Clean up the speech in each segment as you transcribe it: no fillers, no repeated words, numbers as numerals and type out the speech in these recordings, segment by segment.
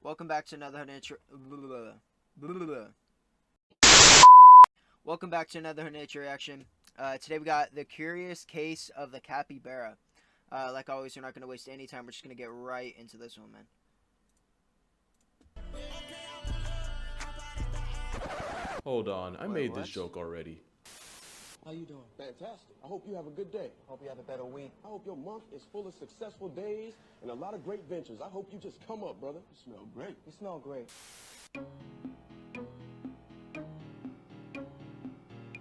Welcome back to another nature. Welcome back to another nature reaction. Today we got the curious case of the capybara. Like always, we're not going to waste any time. We're just going to get right into this one, man. Hold on, I made this what? joke already. How you doing? Fantastic. I hope you have a good day. Hope you have a better week. I hope your month is full of successful days and a lot of great ventures. I hope you just come up, brother. You smell great. You smell great.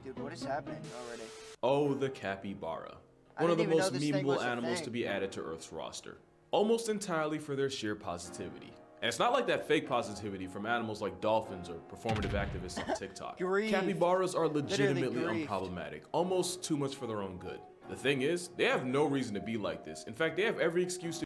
Dude, what is happening already? Oh, the capybara. I One of the didn't even most know this thing was memeable a animals thing. to be added to Earth's roster. Almost entirely for their sheer positivity. And it's not like that fake positivity from animals like dolphins or performative activists on TikTok. Grief. Capybaras are legitimately Literally griefed. unproblematic, almost too much for their own good. The thing is, they have no reason to be like this. In fact, they have every excuse to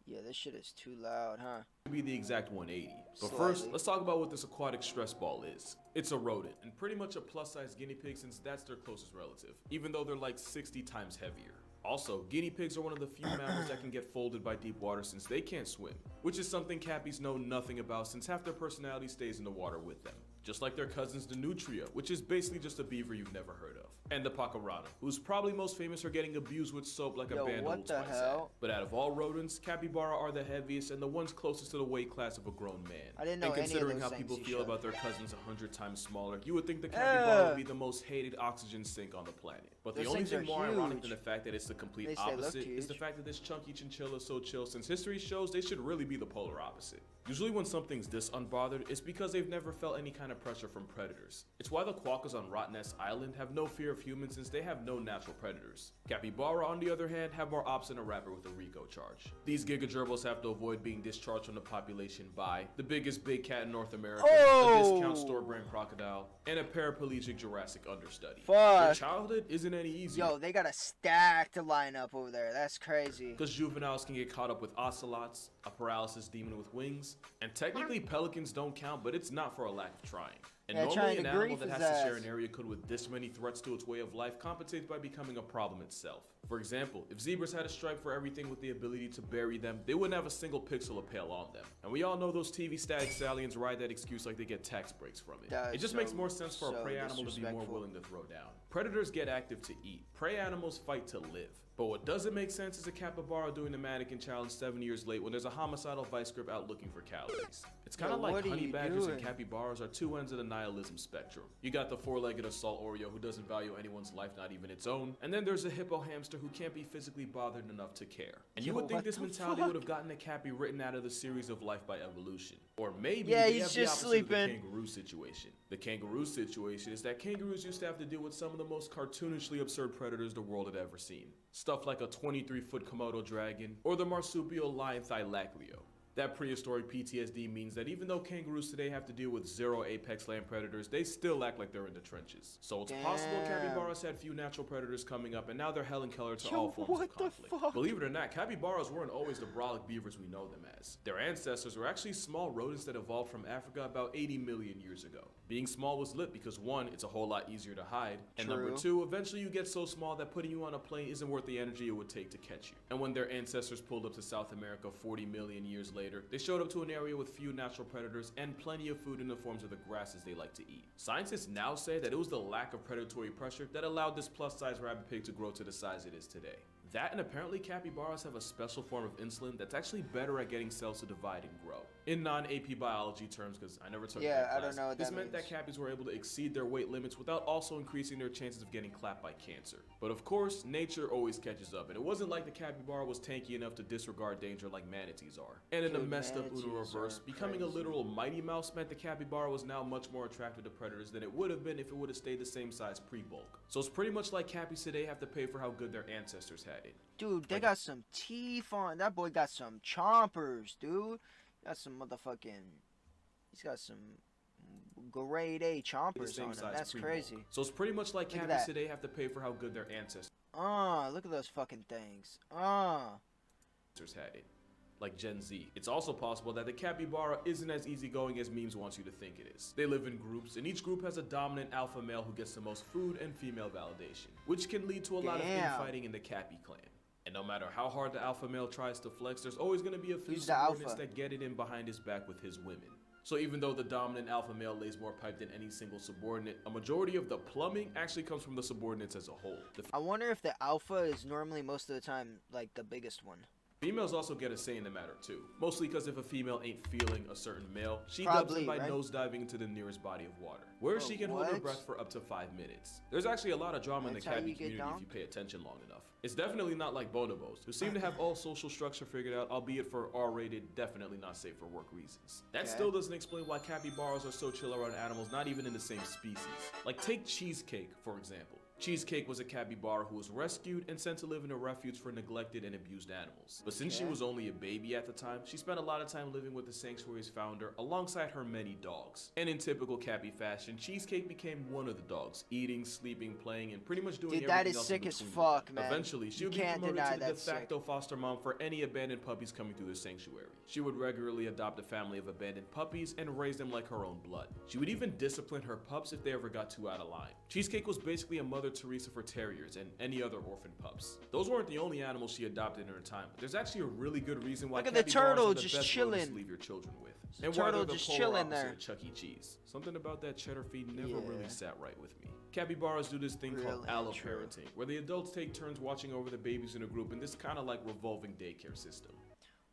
Yeah, this shit is too loud, huh? be the exact 180. But Slightly. first, let's talk about what this aquatic stress ball is. It's a rodent, and pretty much a plus-size guinea pig since that's their closest relative, even though they're like 60 times heavier. Also, guinea pigs are one of the few mammals that can get folded by deep water since they can't swim, which is something cappies know nothing about since half their personality stays in the water with them. Just like their cousins the nutria, which is basically just a beaver you've never heard of. And the pacarana, who's probably most famous for getting abused with soap like a Yo, band what of the hell? But out of all rodents, capybara are the heaviest and the ones closest to the weight class of a grown man. I didn't know and any of considering those how people things you feel showed. about their cousins 100 times smaller, you would think the capybara would be the most hated oxygen sink on the planet. But the Those only things thing are more ironic huge. than the fact that it's the complete They say look opposite is the huge. fact that this chunky chinchilla is so chill, since history shows they should really be the polar opposite. Usually when something's this unbothered, it's because they've never felt any kind of pressure from predators. It's why the quokkas on Rottnest Island have no fear of humans since they have no natural predators. Capybara, on the other hand, have more ops than a rapper with a RICO charge. These gigagerbils have to avoid being discharged from the population by the biggest big cat in North America, a discount store brand crocodile, and a paraplegic Jurassic understudy. Their Fuck. childhood isn't any easier. Yo, they got a stacked lineup over there. That's crazy. Because juveniles can get caught up with ocelots, a paralysis demon with wings, and technically pelicans don't count, but it's not for a lack of trying. And Yeah, normally trying an to animal grief that his has to share ass. an area code with this many threats to its way of life compensates by becoming a problem itself. For example, if zebras had a stripe for everything with the ability to bury them, they wouldn't have a single pixel of pale on them. And we all know those TV static stallions ride that excuse like they get tax breaks from it. That It is just so- makes more sense for a so prey animal to be more disrespectful. willing to throw down. Predators get active to eat. Prey animals fight to live. But what doesn't make sense is a capybara doing the mannequin challenge 7 years late when there's a homicidal vice grip out looking for calories. It's kind of Yo, like what are honey you badgers and doing? capybaras are two ends of the nihilism spectrum. You got the four-legged assault Oreo who doesn't value anyone's life, not even its own, and then there's a hippo hamster who can't be physically bothered enough to care. And you Yo, would think what this the mentality fuck? would have gotten the cappy written out of the series of Life by Evolution. Or maybe Yeah, they he's have the just opposite of the sleeping. kangaroo situation. The kangaroo situation is that kangaroos used to have to deal with some of the most cartoonishly absurd predators the world had ever seen. Stuff like a 23-foot Komodo dragon or the marsupial lion Thylacleo. That prehistoric PTSD means that even though kangaroos today have to deal with zero apex land predators, they still act like they're in the trenches. So it's possible Damn. capybaras had few natural predators coming up, and now they're Helen Keller to Yo, all forms what of the conflict. fuck? Believe it or not, capybaras weren't always the brolic beavers we know them as. Their ancestors were actually small rodents that evolved from Africa about 80 million years ago. Being small was lit because one, it's a whole lot easier to hide, and number True. two, eventually you get so small that putting you on a plane isn't worth the energy it would take to catch you. And when their ancestors pulled up to South America 40 million years later, they showed up to an area with few natural predators and plenty of food in the forms of the grasses they like to eat. Scientists now say that it was the lack of predatory pressure that allowed this plus-size rabbit pig to grow to the size it is today. That and apparently capybaras have a special form of insulin that's actually better at getting cells to divide and grow. In non-AP biology terms, because I never took Yeah, that I class, don't know what this that meant means. that cappies were able to exceed their weight limits without also increasing their chances of getting clapped by cancer. But of course, nature always catches up, and it wasn't like the capybara was tanky enough to disregard danger like manatees are. And in a Dude, messed up Uno manatees reverse, are becoming a crazy. literal Mighty Mouse meant the capybara was now much more attractive to predators than it would have been if it would have stayed the same size pre-bulk. So it's pretty much like cappies today have to pay for how good their ancestors had it. Dude, they got some teeth on. That boy got some chompers, dude. Got some motherfucking. He's got some grade A The chompers same on him. size That's pre-bulk. crazy. So it's pretty much like Look at cappies that. today have to pay for how good their ancestors Look at those fucking things. had it. Like Gen Z. It's also possible that the capybara isn't as easygoing as memes wants you to think it is. They live in groups, and each group has a dominant alpha male who gets the most food and female validation, which can lead to a lot of Damn. infighting in the cappy clan. And no matter how hard the alpha male tries to flex, there's always going to be a few Who's the subordinates alpha? that get it in behind his back with his women. So even though the dominant alpha male lays more pipe than any single subordinate, a majority of the plumbing actually comes from the subordinates as a whole. The I wonder if the alpha is normally most of the time like the biggest one. females also get a say in the matter too, mostly because if a female ain't feeling a certain male, she dubs Probably, him by right? nosediving into the nearest body of water, where she can hold her what? breath for up to 5 minutes. There's actually a lot of drama That's in how the cabbie you get community down? if you pay attention long enough. It's definitely not like bonobos, who seem to have all social structure figured out, albeit for R-rated, definitely not safe for work reasons. That Okay. still doesn't explain why capybaras are so chill around animals not even in the same species. Like take Cheesecake, for example. Cheesecake was a capybara who was rescued and sent to live in a refuge for neglected and abused animals. But since she Okay. was only a baby at the time, she spent a lot of time living with the sanctuary's founder alongside her many dogs. And in typical cappy fashion, Cheesecake became one of the dogs, eating, sleeping, playing, and pretty much doing Dude, everything that is else sick in as between. fuck, man. Eventually, she You would be can't promoted deny to the de that's sick. facto foster mom for any abandoned puppies coming through the sanctuary. She would regularly adopt a family of abandoned puppies and raise them like her own blood. She would even discipline her pups if they ever got too out of line. Cheesecake was basically a Mother Teresa for terriers and any other orphan pups. Those weren't the only animals she adopted in her time, but there's actually a really good reason why Look at the capybaras turtle are the just best chilling. rodents to leave your children with. The And why turtle they're the just polar chilling opposite there. of Chuck E. Cheese. Something about that cheddar feed never Yeah. really sat right with me. Capybaras do this thing called Really alloparenting, where the adults take turns watching over the babies in a group in this kind of like revolving daycare system.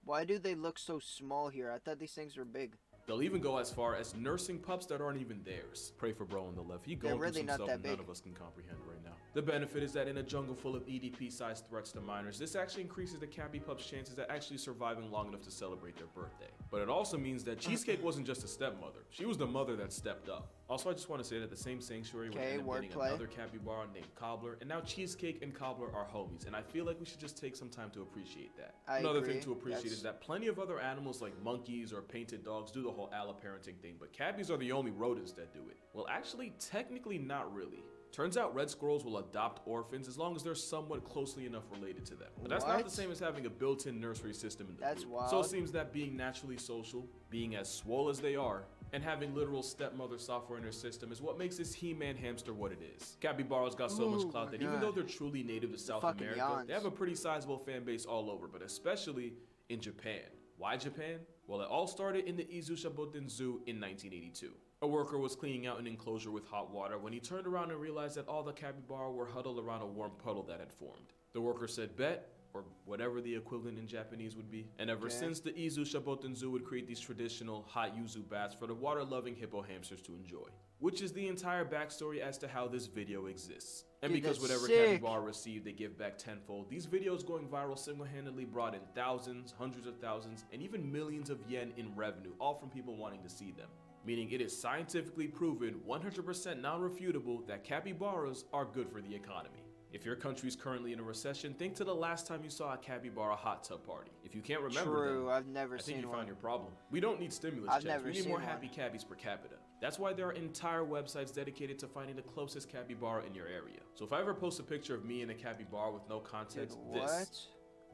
Why do they look so small here? I thought these things were big. They'll even go as far as nursing pups that aren't even theirs. Pray for bro on the left. He They're going really through some not stuff that none big. of us can comprehend right now. The benefit is that in a jungle full of EDP-sized threats to minors, this actually increases the cappy pup's chances at actually surviving long enough to celebrate their birthday. But it also means that Cheesecake wasn't just a stepmother. She was the mother that stepped up. Also, I just want to say that the same sanctuary would Okay, end up getting wordplay. another capybara named Cobbler, and now Cheesecake and Cobbler are homies, and I feel like we should just take some time to appreciate that. Another agree. thing to appreciate That's- is that plenty of other animals like monkeys or painted dogs do the whole alloparenting thing, but cabbies are the only rodents that do it. Well, actually, technically not really. Turns out red squirrels will adopt orphans as long as they're somewhat closely enough related to them. But that's not the What? same as having a built-in nursery system in the That's group. So it wild. seems that being naturally social, being as swole as they are, and having literal stepmother software in their system is what makes this He-Man hamster what it is. Capybaras got so much Ooh, clout my that even God. though they're truly native to South fucking America, yawns. they have a pretty sizable fan base all over, but especially in Japan. Why Japan? Well, it all started in the Izu Shaboten Zoo in 1982. A worker was cleaning out an enclosure with hot water when he turned around and realized that all the capybara were huddled around a warm puddle that had formed. The worker said bet, or whatever the equivalent in Japanese would be, and ever Okay. since the Izu Shaboten Zoo would create these traditional hot yuzu baths for the water-loving hippo hamsters to enjoy. Which is the entire backstory as to how this video exists. And Dude, because that's whatever sick. capybara received, they give back tenfold, these videos going viral single-handedly brought in thousands, hundreds of thousands, and even millions of yen in revenue, all from people wanting to see them. Meaning it is scientifically proven, 100% non-refutable, that capybaras are good for the economy. If your country's currently in a recession, think to the last time you saw a capybara hot tub party. If you can't remember True, them, I've never I think seen you one. found your problem. We don't need stimulus I've checks. never We need seen more one. happy cabbies per capita. That's why there are entire websites dedicated to finding the closest capybara in your area. So if I ever post a picture of me and a capybara with no Dude, context, what?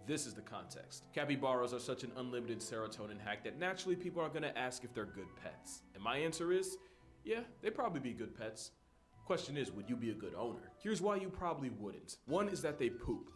this is the context. Capybaras are such an unlimited serotonin hack that naturally people are gonna ask if they're good pets. And my answer is, yeah, they'd probably be good pets. Question is, would you be a good owner? Here's why you probably wouldn't. One is that they poop.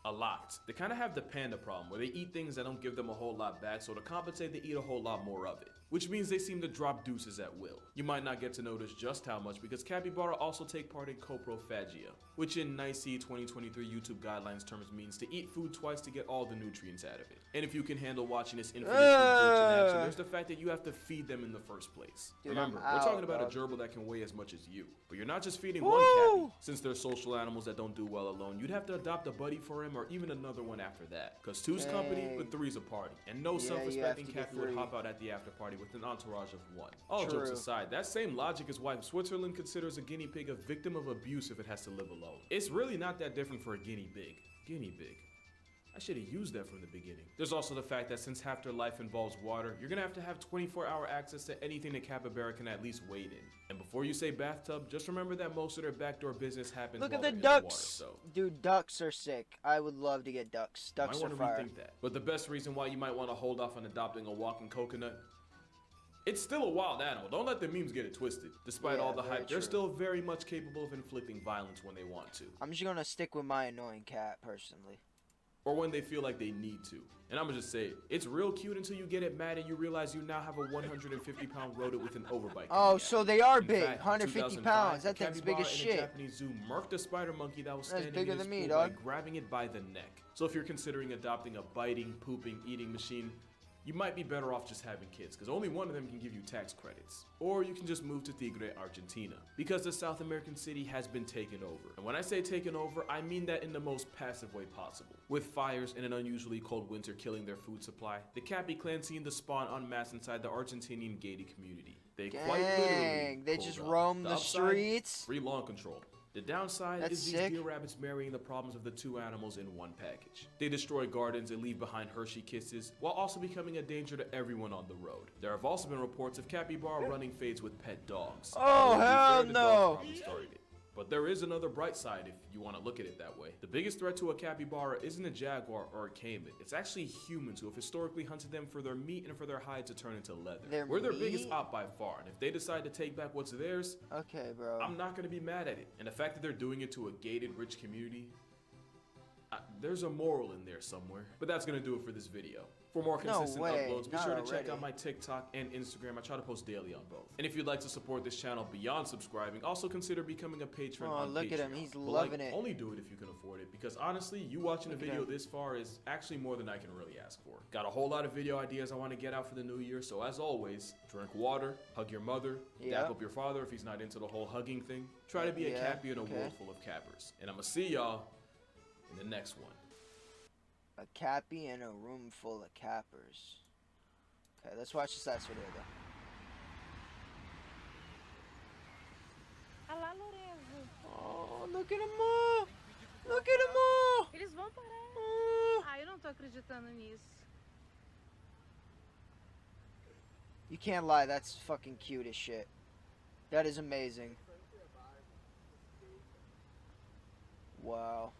A lot. They kind of have the panda problem where they eat things that don't give them a whole lot back, so to compensate they eat a whole lot more of it. Which means they seem to drop deuces at will. You might not get to notice just how much because capybara also take part in coprophagia, which in NICE 2023 YouTube guidelines terms means to eat food twice to get all the nutrients out of it. And if you can handle watching this infinite food glitch in action, there's the fact that you have to feed them in the first place. Dude, Remember, I'm we're talking out, about dog. a gerbil that can weigh as much as you. But you're not just feeding Woo! one cappy. Since they're social animals that don't do well alone, you'd have to adopt a buddy for him or even another one after that. Cause two's company, Dang. but three's a party. And no Yeah, you have self-respecting to get cappy would three. hop out at the after party with an entourage of one. All jokes True. aside, that same logic is why Switzerland considers a guinea pig a victim of abuse if it has to live alone. It's really not that different for a guinea pig. Guinea pig. I should have used that from the beginning. There's also the fact that since half their life involves water, you're gonna have to have 24-hour access to anything the capybara can at least wade in. And before you say bathtub, just remember that most of their backdoor business happens Look while at the they're in ducks. water, so Dude, ducks are sick. I would love to get ducks. you Ducks might are want to fire. rethink that. But the best reason why you might want to hold off on adopting a walking coconut, it's still a wild animal. Don't let the memes get it twisted. Despite Yeah, all the very hype, they're true. still very much capable of inflicting violence when they want to. I'm just gonna stick with my annoying cat, personally. or when they feel like they need to. And I'm gonna just say, it's real cute until you get it mad and you realize you now have a 150-pound rodent with an overbite. Oh, so they are big. Fact, 150 2005, pounds. a That thing's big capybara as in a shit. Japanese zoo murked a spider monkey that was That's standing bigger in his than me, pool by dog. grabbing it by the neck. So if you're considering adopting a biting, pooping, eating machine, you might be better off just having kids, because only one of them can give you tax credits. Or you can just move to Tigre, Argentina, because the South American city has been taken over. And when I say taken over, I mean that in the most passive way possible. With fires and an unusually cold winter killing their food supply, the Capi clan seen the spawn en masse inside the Argentinian gated community. They quite literally They pulled just up. roam the upside, streets. free lawn control. The downside That's is these sick. deer rabbits marrying the problems of the two animals in one package. They destroy gardens and leave behind Hershey kisses, while also becoming a danger to everyone on the road. There have also been reports of capybara running fades with pet dogs. Oh, Although, to be hell fair, the no. dogs probably started it. But there is another bright side if you want to look at it that way. The biggest threat to a capybara isn't a jaguar or a caiman. It's actually humans who have historically hunted them for their meat and for their hide to turn into leather. We're their biggest meat? op by far, and if they decide to take back what's theirs, Okay, bro. I'm not going to be mad at it. And the fact that they're doing it to a gated, rich community, there's a moral in there somewhere. But that's going to do it for this video. For more consistent uploads, be sure to check out my TikTok and Instagram. I try to post daily on both. And if you'd like to support this channel beyond subscribing, also consider becoming a patron on Patreon. Look at him, he's But, loving it. Only do it if you can afford it, because honestly, you watching a video this far is actually more than I can really ask for. Got a whole lot of video ideas I want to get out for the new year, so as always, drink water, hug your mother, dap up your father if he's not into the whole hugging thing. Try to be a cappy in a world full of cappers. And I'm gonna see y'all in the next one. A cappy in a room full of cappers. Okay, let's watch this last video though. Olha lá, Lorenzo. Oh, look at them all! Look at them all! Eles vão parar. Oh. Ah, eu não tô acreditando nisso. You can't lie, that's fucking cute as shit. That is amazing. Wow.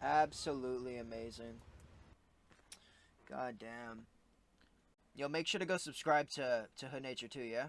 Absolutely amazing. God damn. Yo, make sure to go subscribe to Hood Nature too, yeah?